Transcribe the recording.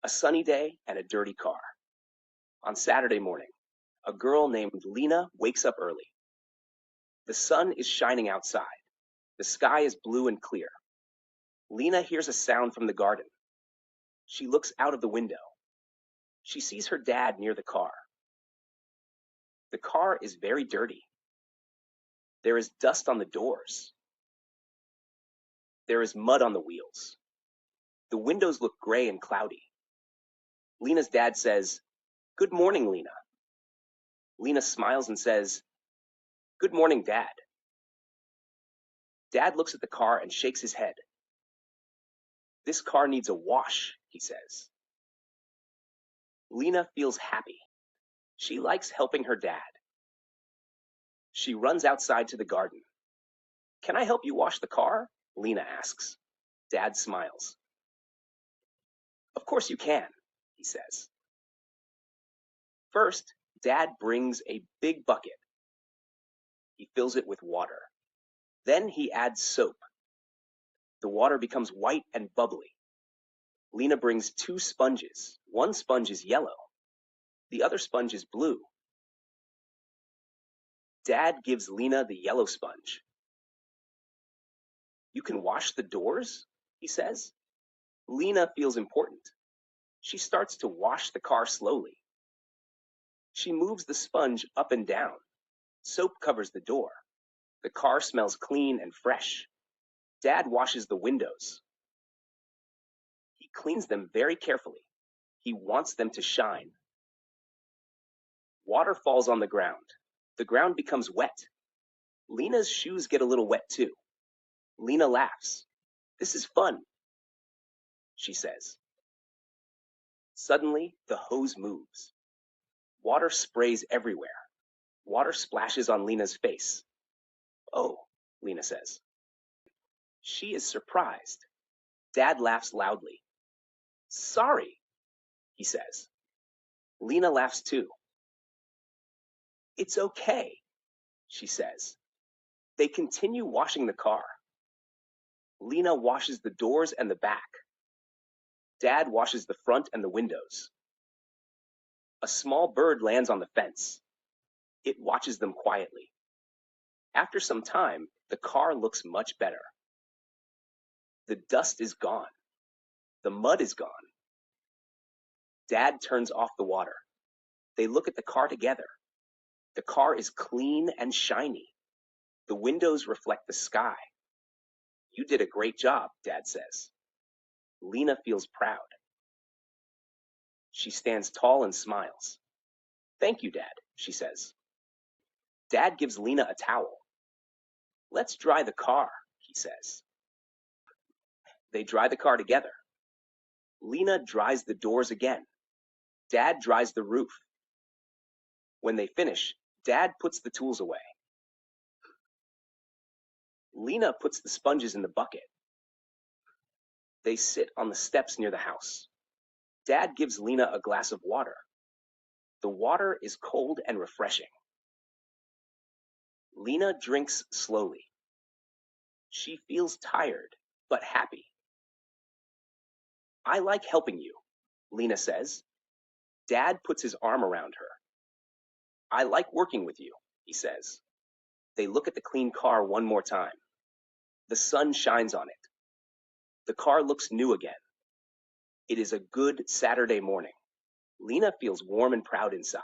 A sunny day and a dirty car. On Saturday morning, a girl named Lena wakes up early. The sun is shining outside. The sky is blue and clear. Lena hears a sound from the garden. She looks out of the window. She sees her dad near the car. The car is very dirty. There is dust on the doors. There is mud on the wheels. The windows look gray and cloudy. Lena's dad says, "Good morning, Lena." Lena smiles and says, "Good morning, Dad." Dad looks at the car and shakes his head. "This car needs a wash," he says. Lena feels happy. She likes helping her dad. She runs outside to the garden. "Can I help you wash the car?" Lena asks. Dad smiles. "Of course you can," he says. First, Dad brings a big bucket. He fills it with water. Then he adds soap. The water becomes white and bubbly. Lena brings 2 sponges. One sponge is yellow. The other sponge is blue. Dad gives Lena the yellow sponge. "You can wash the doors?" he says. Lena feels important. She starts to wash the car slowly. She moves the sponge up and down. Soap covers the door. The car smells clean and fresh. Dad washes the windows. He cleans them very carefully. He wants them to shine. Water falls on the ground. The ground becomes wet. Lena's shoes get a little wet too. Lena laughs. "This is fun," she says. Suddenly, the hose moves. Water sprays everywhere. Water splashes on Lena's face. "Oh," Lena says. She is surprised. Dad laughs loudly. "Sorry," he says. Lena laughs too. "It's okay," she says. They continue washing the car. Lena washes the doors and the back. Dad washes the front and the windows. A small bird lands on the fence. It watches them quietly. After some time, the car looks much better. The dust is gone. The mud is gone. Dad turns off the water. They look at the car together. The car is clean and shiny. The windows reflect the sky. "You did a great job," Dad says. Lena feels proud. She stands tall and smiles. "Thank you, Dad," she says. Dad gives Lena a towel. "Let's dry the car," he says. They dry the car together. Lena dries the doors again. Dad dries the roof. When they finish, Dad puts the tools away. Lena puts the sponges in the bucket. They sit on the steps near the house. Dad gives Lena a glass of water. The water is cold and refreshing. Lena drinks slowly. She feels tired, but happy. "I like helping you," Lena says. Dad puts his arm around her. "I like working with you," he says. They look at the clean car one more time. The sun shines on it. The car looks new again. It is a good Saturday morning. Lena feels warm and proud inside.